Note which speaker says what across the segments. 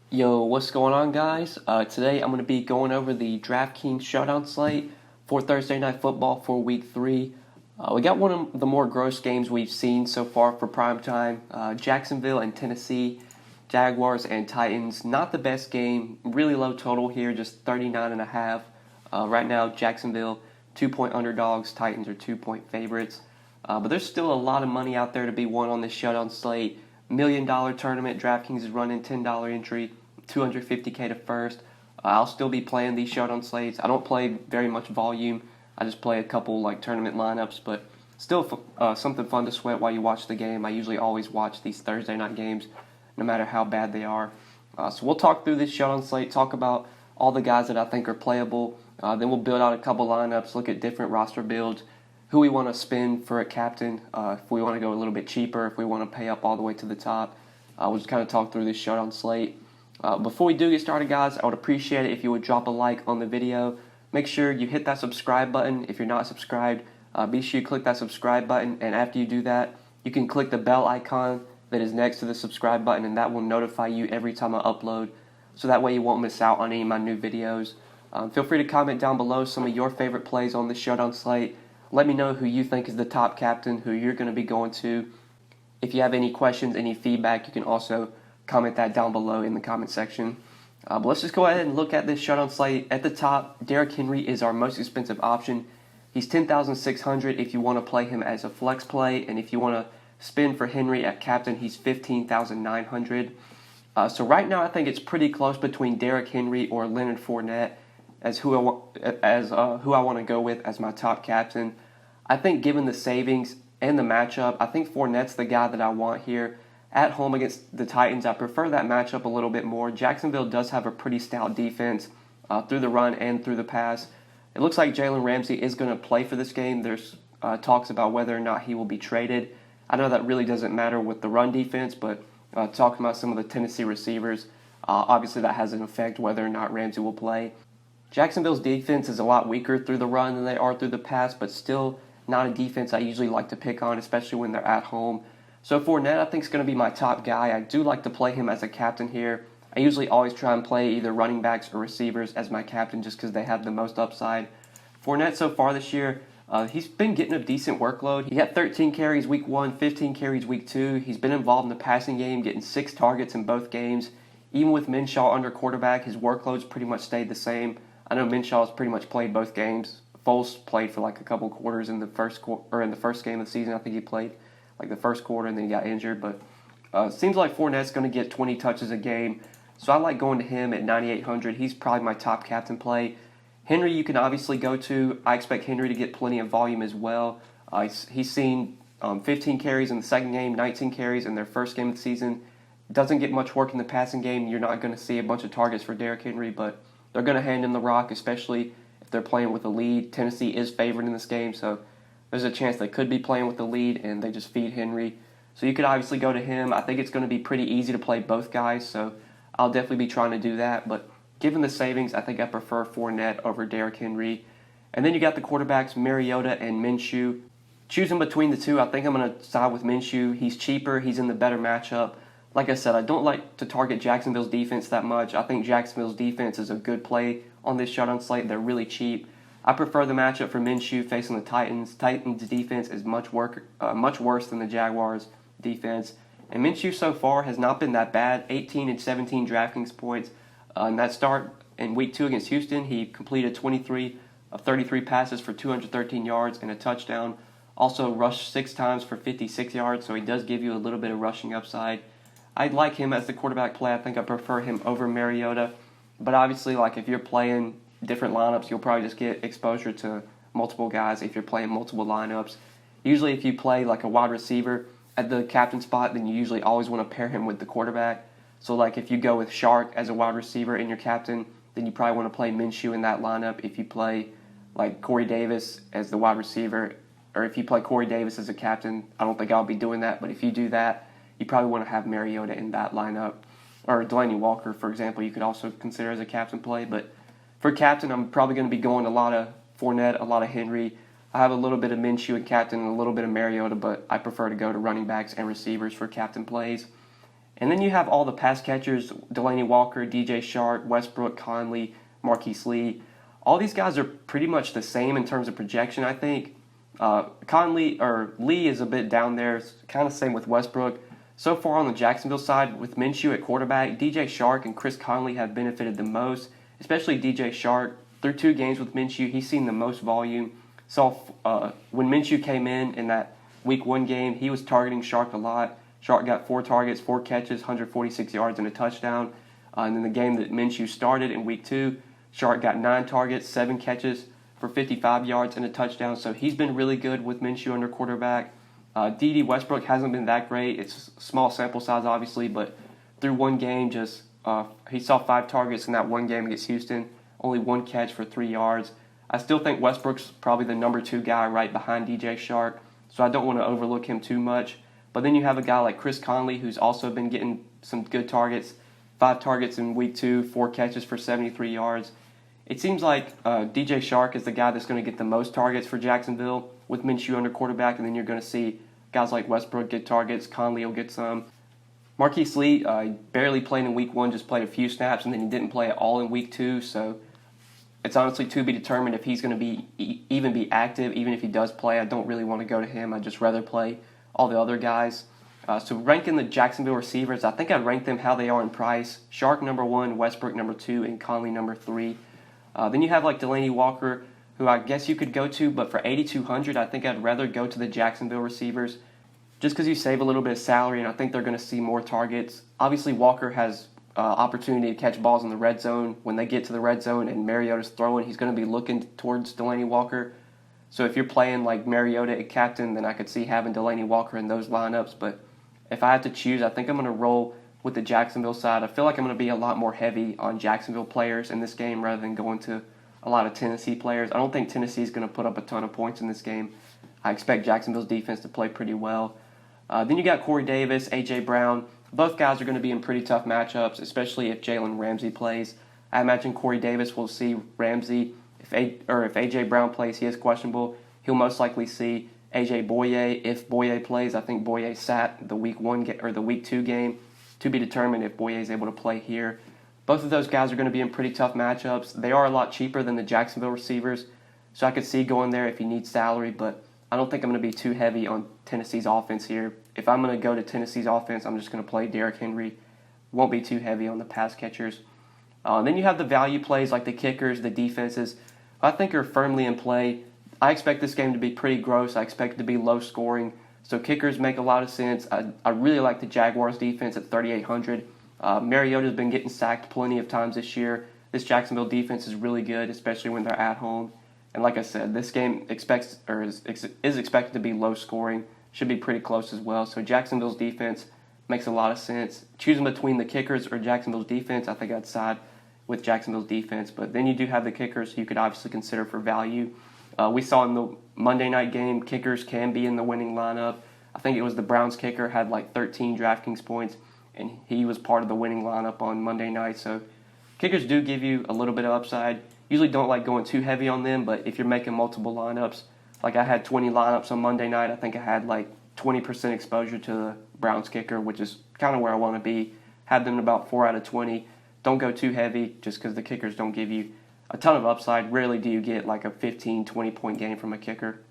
Speaker 1: Yo, what's going on, guys? Today I'm going to be going over the DraftKings Showdown slate for Thursday Night Football for Week 3. We got one of the more gross games we've seen so far for primetime. Jacksonville and Tennessee, Jaguars and Titans. Not the best game. Really low total here, just 39.5. Right now, Jacksonville 2-point underdogs. Titans are 2-point favorites. But there's still a lot of money out there to be won on this Showdown slate. $1 million tournament. DraftKings is running $10 entry, $250K to first. I'll still be playing these Showdown slates. I don't play very much volume. I just play a couple like tournament lineups, but still something fun to sweat while you watch the game. I usually always watch these Thursday night games, no matter how bad they are. So we'll talk through this Showdown slate, talk about all the guys that I think are playable. Then we'll build out a couple lineups, look at different roster builds, who we want to spin for a captain, if we want to go a little bit cheaper, if we want to pay up all the way to the top. We'll just kind of talk through this Showdown slate. Before we do get started, guys, I would appreciate it if you would drop a like on the video. Make sure you hit that subscribe button. If you're not subscribed, be sure you click that subscribe button, and after you do that, you can click the bell icon that is next to the subscribe button, and that will notify you every time I upload, so that way you won't miss out on any of my new videos. Feel free to comment down below some of your favorite plays on this Showdown slate. Let me know who you think is the top captain, who you're going to be going to. If you have any questions, any feedback, you can also comment that down below in the comment section. But let's just go ahead and look at this Showdown slate. At the top, Derrick Henry is our most expensive option. He's $10,600 if you want to play him as a flex play, and if you want to spin for Henry at captain, he's $15,900. So right now, I think it's pretty close between Derrick Henry or Leonard Fournette as who I want to go with as my top captain. I think given the savings and the matchup, I think Fournette's the guy that I want here. At home against the Titans, I prefer that matchup a little bit more. Jacksonville does have a pretty stout defense through the run and through the pass. It looks like Jalen Ramsey is going to play for this game. There's talks about whether or not he will be traded. I know that really doesn't matter with the run defense, but talking about some of the Tennessee receivers, obviously that has an effect whether or not Ramsey will play. Jacksonville's defense is a lot weaker through the run than they are through the pass, but still not a defense I usually like to pick on, especially when they're at home. So Fournette, I think, is going to be my top guy. I do like to play him as a captain here. I usually always try and play either running backs or receivers as my captain just because they have the most upside. Fournette so far this year, he's been getting a decent workload. He had 13 carries week 1, 15 carries week 2. He's been involved in the passing game, getting 6 targets in both games. Even with Minshew under quarterback, his workload's pretty much stayed the same. I know Minshaw's pretty much played both games. Foles played for like a couple quarters in the first game of the season. I think he played like the first quarter and then he got injured. But seems like Fournette's going to get 20 touches a game. So I like going to him at 9,800. He's probably my top captain play. Henry you can obviously go to. I expect Henry to get plenty of volume as well. He's seen 15 carries in the second game, 19 carries in their first game of the season. Doesn't get much work in the passing game. You're not going to see a bunch of targets for Derrick Henry, but they're going to hand him the rock, especially if they're playing with a lead. Tennessee is favored in this game, so there's a chance they could be playing with the lead and they just feed Henry. So you could obviously go to him. I think it's going to be pretty easy to play both guys, so I'll definitely be trying to do that. But given the savings, I think I prefer Fournette over Derrick Henry. And then you got the quarterbacks, Mariota and Minshew. Choosing between the two, I think I'm going to side with Minshew. He's cheaper. He's in the better matchup. Like I said, I don't like to target Jacksonville's defense that much. I think Jacksonville's defense is a good play on this Showdown slate. They're really cheap. I prefer the matchup for Minshew facing the Titans. Titans' defense is much worse than the Jaguars' defense. And Minshew so far has not been that bad. 18 and 17 DraftKings points. In that start in Week 2 against Houston, he completed 23 of 33 passes for 213 yards and a touchdown. Also rushed 6 times for 56 yards, so he does give you a little bit of rushing upside. I like him as the quarterback play. I think I prefer him over Mariota. But obviously, like if you're playing different lineups, you'll probably just get exposure to multiple guys if you're playing multiple lineups. Usually if you play like a wide receiver at the captain spot, then you usually always want to pair him with the quarterback. So like if you go with Shark as a wide receiver in your captain, then you probably want to play Minshew in that lineup. If you play like Corey Davis as the wide receiver, or if you play Corey Davis as a captain, I don't think I'll be doing that, but if you do that, you probably want to have Mariota in that lineup. Or Delaney Walker, for example, you could also consider as a captain play. But for captain, I'm probably going to be going a lot of Fournette, a lot of Henry. I have a little bit of Minshew and captain and a little bit of Mariota, but I prefer to go to running backs and receivers for captain plays. And then you have all the pass catchers, Delaney Walker, DJ Shark, Westbrook, Conley, Marquise Lee. All these guys are pretty much the same in terms of projection, I think. Conley or Lee is a bit down there. It's kind of same with Westbrook. So far on the Jacksonville side, with Minshew at quarterback, DJ Shark and Chris Conley have benefited the most, especially DJ Shark. Through 2 games with Minshew, he's seen the most volume. So when Minshew came in that Week 1 game, he was targeting Shark a lot. Shark got 4 targets, 4 catches, 146 yards, and a touchdown. And then the game that Minshew started in Week 2, Shark got 9 targets, 7 catches for 55 yards and a touchdown. So he's been really good with Minshew under quarterback. D.D. Westbrook hasn't been that great. It's a small sample size, obviously, but through 1 game, he saw 5 targets in that 1 game against Houston, only 1 catch for 3 yards. I still think Westbrook's probably the number 2 guy right behind DJ Shark, so I don't want to overlook him too much. But then you have a guy like Chris Conley, who's also been getting some good targets. 5 targets in Week 2, 4 catches for 73 yards. It seems like DJ Shark is the guy that's going to get the most targets for Jacksonville with Minshew under quarterback, and then you're going to see guys like Westbrook get targets. Conley will get some. Marquise Lee barely played in Week 1, just played a few snaps, and then he didn't play at all in Week 2, so it's honestly to be determined if he's going to even be active. Even if he does play, I don't really want to go to him. I'd just rather play all the other guys. So ranking the Jacksonville receivers, I think I'd rank them how they are in price. Shark number 1, Westbrook number 2, and Conley number 3. Then you have like Delaney Walker, who I guess you could go to, but for $8,200, I think I'd rather go to the Jacksonville receivers just because you save a little bit of salary, and I think they're going to see more targets. Obviously, Walker has opportunity to catch balls in the red zone. When they get to the red zone and Mariota's throwing, he's going to be looking towards Delaney Walker. So if you're playing like Mariota at captain, then I could see having Delaney Walker in those lineups. But if I had to choose, I think I'm going to roll with the Jacksonville side. I feel like I'm going to be a lot more heavy on Jacksonville players in this game rather than going to a lot of Tennessee players. I don't think Tennessee is going to put up a ton of points in this game. I expect Jacksonville's defense to play pretty well. Then you got Corey Davis, A.J. Brown. Both guys are going to be in pretty tough matchups, especially if Jalen Ramsey plays. I imagine Corey Davis will see Ramsey. If A.J. Brown plays, he is questionable. He'll most likely see A.J. Boye. If Boye plays, I think Boye sat the Week 2 game. To be determined if Boye is able to play here. Both of those guys are going to be in pretty tough matchups. They are a lot cheaper than the Jacksonville receivers, so I could see going there if you need salary, but I don't think I'm going to be too heavy on Tennessee's offense here. If I'm going to go to Tennessee's offense, I'm just going to play Derrick Henry. Won't be too heavy on the pass catchers. Then you have the value plays like the kickers, the defenses, I think are firmly in play. I expect this game to be pretty gross. I expect it to be low scoring. So kickers make a lot of sense. I really like the Jaguars defense at 3,800. Mariota's been getting sacked plenty of times this year. This Jacksonville defense is really good, especially when they're at home. And like I said, this game is expected to be low scoring. Should be pretty close as well. So Jacksonville's defense makes a lot of sense. Choosing between the kickers or Jacksonville's defense, I think I'd side with Jacksonville's defense. But then you do have the kickers you could obviously consider for value. We saw in the Monday night game, kickers can be in the winning lineup. I think it was the Browns kicker had like 13 DraftKings points, and he was part of the winning lineup on Monday night. So kickers do give you a little bit of upside. Usually don't like going too heavy on them, but if you're making multiple lineups, like I had 20 lineups on Monday night, I think I had like 20% exposure to the Browns kicker, which is kind of where I want to be. Had them about 4 out of 20. Don't go too heavy just because the kickers don't give you a ton of upside. Rarely do you get like a 15, 20-point game from a kicker.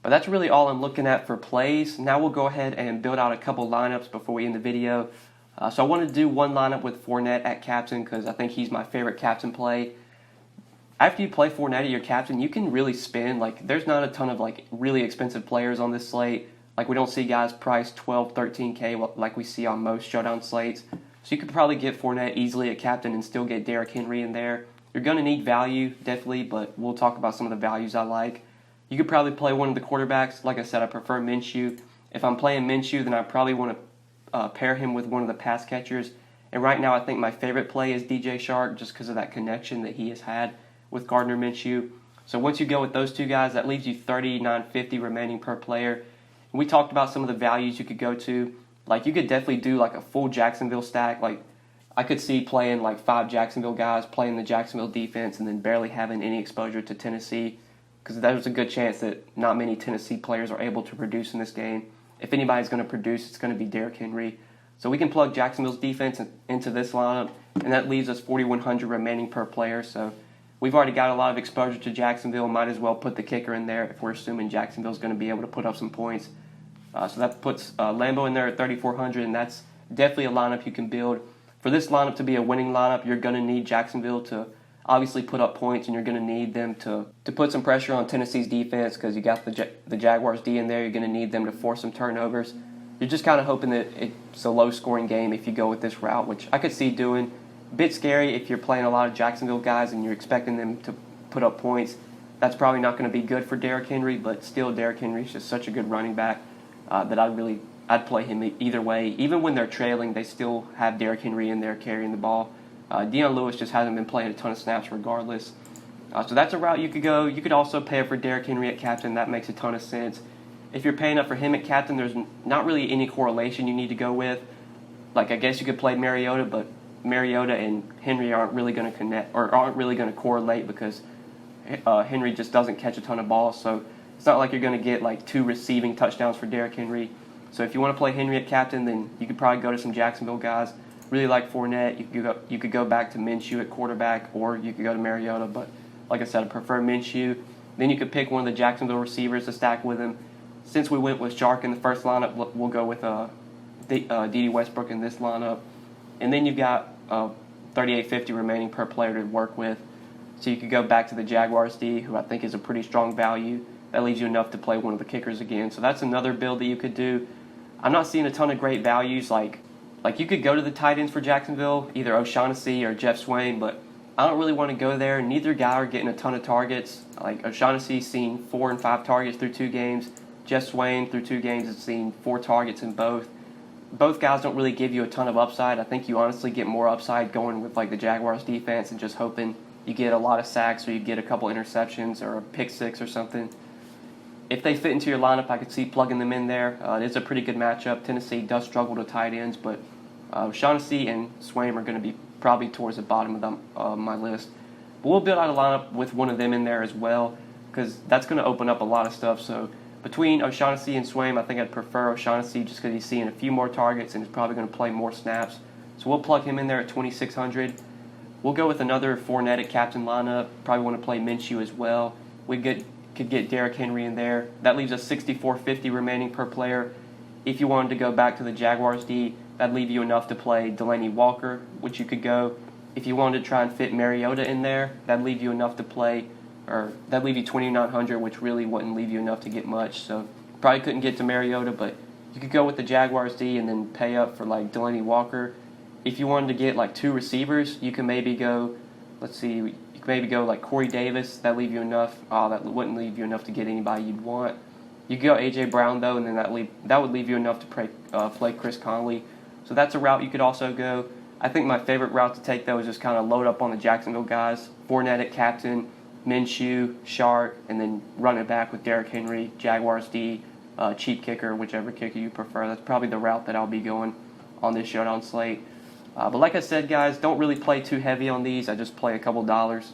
Speaker 1: But that's really all I'm looking at for plays. Now we'll go ahead and build out a couple lineups before we end the video. So I wanted to do one lineup with Fournette at captain because I think he's my favorite captain play. After you play Fournette at your captain, you can really spend. Like, there's not a ton of like really expensive players on this slate. Like, we don't see guys priced 12, 13K like we see on most showdown slates. So you could probably get Fournette easily at captain and still get Derrick Henry in there. You're going to need value, definitely, but we'll talk about some of the values I like. You could probably play one of the quarterbacks. Like I said, I prefer Minshew. If I'm playing Minshew, then I probably want to pair him with one of the pass catchers. And right now, I think my favorite play is DJ Shark just because of that connection that he has had with Gardner Minshew. So once you go with those two guys, that leaves you $39.50 remaining per player. And we talked about some of the values you could go to. Like, you could definitely do like a full Jacksonville stack. Like, I could see playing like 5 Jacksonville guys, playing the Jacksonville defense, and then barely having any exposure to Tennessee, because there's a good chance that not many Tennessee players are able to produce in this game. If anybody's going to produce, it's going to be Derrick Henry. So we can plug Jacksonville's defense into this lineup, and that leaves us 4,100 remaining per player. So we've already got a lot of exposure to Jacksonville. Might as well put the kicker in there if we're assuming Jacksonville's going to be able to put up some points. So that puts Lambo in there at 3,400, and that's definitely a lineup you can build. For this lineup to be a winning lineup, you're going to need Jacksonville to obviously put up points, and you're going to need them to put some pressure on Tennessee's defense because you got the Jaguars D in there. You're going to need them to force some turnovers. You're just kind of hoping that it's a low-scoring game if you go with this route, which I could see doing. A bit scary if you're playing a lot of Jacksonville guys and you're expecting them to put up points. That's probably not going to be good for Derrick Henry, but still Derrick Henry's just such a good running back that I'd play him either way. Even when they're trailing, they still have Derrick Henry in there carrying the ball. Deion Lewis just hasn't been playing a ton of snaps regardless. So that's a route you could go. You could also pay up for Derrick Henry at captain. That makes a ton of sense. If you're paying up for him at captain, there's not really any correlation you need to go with. Like, I guess you could play Mariota, but Mariota and Henry aren't really going to connect or aren't really going to correlate because Henry just doesn't catch a ton of balls. So it's not like you're going to get like 2 receiving touchdowns for Derrick Henry. So if you want to play Henry at captain, then you could probably go to some Jacksonville guys. Really like Fournette. You could go back to Minshew at quarterback, or you could go to Mariota. But like I said, I prefer Minshew. Then you could pick one of the Jacksonville receivers to stack with him. Since we went with Shark in the first lineup, we'll go with D.D. Westbrook in this lineup. And then you've got $38.50 remaining per player to work with. So you could go back to the Jaguars D, who I think is a pretty strong value. That leaves you enough to play one of the kickers again. So that's another build that you could do. I'm not seeing a ton of great values. Like you could go to the tight ends for Jacksonville, either O'Shaughnessy or Jeff Swain, but I don't really want to go there. Neither guy are getting a ton of targets. Like O'Shaughnessy's seen 4 and 5 targets through 2 games. Jeff Swain through 2 games has seen 4 targets in both. Both guys don't really give you a ton of upside. I think you honestly get more upside going with like the Jaguars defense and just hoping you get a lot of sacks or you get a couple interceptions or a pick 6 or something. If they fit into your lineup, I could see plugging them in there. It is a pretty good matchup. Tennessee does struggle to tight ends, but Shaughnessy and Swain are going to be probably towards the bottom of my list. But we'll build out a lineup with one of them in there as well because that's going to open up a lot of stuff. So between O'Shaughnessy and Swain, I think I'd prefer O'Shaughnessy just because he's seeing a few more targets and he's probably going to play more snaps. So we'll plug him in there at 2,600. We'll go with another Fournette at captain lineup. Probably want to play Minshew as well. We could get Derrick Henry in there. That leaves us $64.50 remaining per player. If you wanted to go back to the Jaguars D, that'd leave you enough to play Delaney Walker, which you could go. If you wanted to try and fit Mariota in there, that'd leave you enough to play, or that'd leave you 2,900, which really wouldn't leave you enough to get much. So probably couldn't get to Mariota, but you could go with the Jaguars D and then pay up for like Delaney Walker. If you wanted to get like 2 receivers, you can maybe go, you could maybe go like Corey Davis. That leave you enough. That wouldn't leave you enough to get anybody you'd want. You could go A.J. Brown though, and then that would leave you enough to play Chris Conley. So that's a route you could also go. I think my favorite route to take though is just kind of load up on the Jacksonville guys. Fournette at captain, Minshew, Shark, and then run it back with Derrick Henry, Jaguars D, cheap kicker, whichever kicker you prefer. That's probably the route that I'll be going on this showdown slate. But like I said, guys, don't really play too heavy on these. I just play a couple dollars.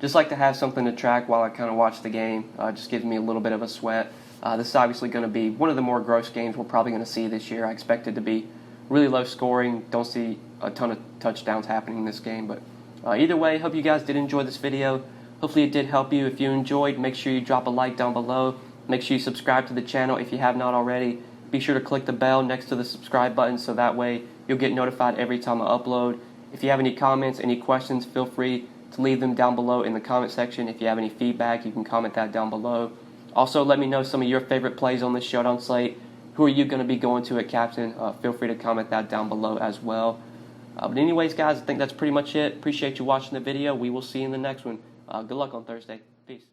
Speaker 1: Just like to have something to track while I kind of watch the game. Just gives me a little bit of a sweat. This is obviously going to be one of the more gross games we're probably going to see this year. I expect it to be really low scoring. Don't see a ton of touchdowns happening in this game. But either way, hope you guys did enjoy this video. Hopefully it did help you. If you enjoyed, make sure you drop a like down below. Make sure you subscribe to the channel if you have not already. Be sure to click the bell next to the subscribe button so that way you'll get notified every time I upload. If you have any comments, any questions, feel free to leave them down below in the comment section. If you have any feedback, you can comment that down below. Also, let me know some of your favorite plays on this showdown slate. Who are you going to be going to at captain? Feel free to comment that down below as well. But anyways, guys, I think that's pretty much it. Appreciate you watching the video. We will see you in the next one. Good luck on Thursday. Peace.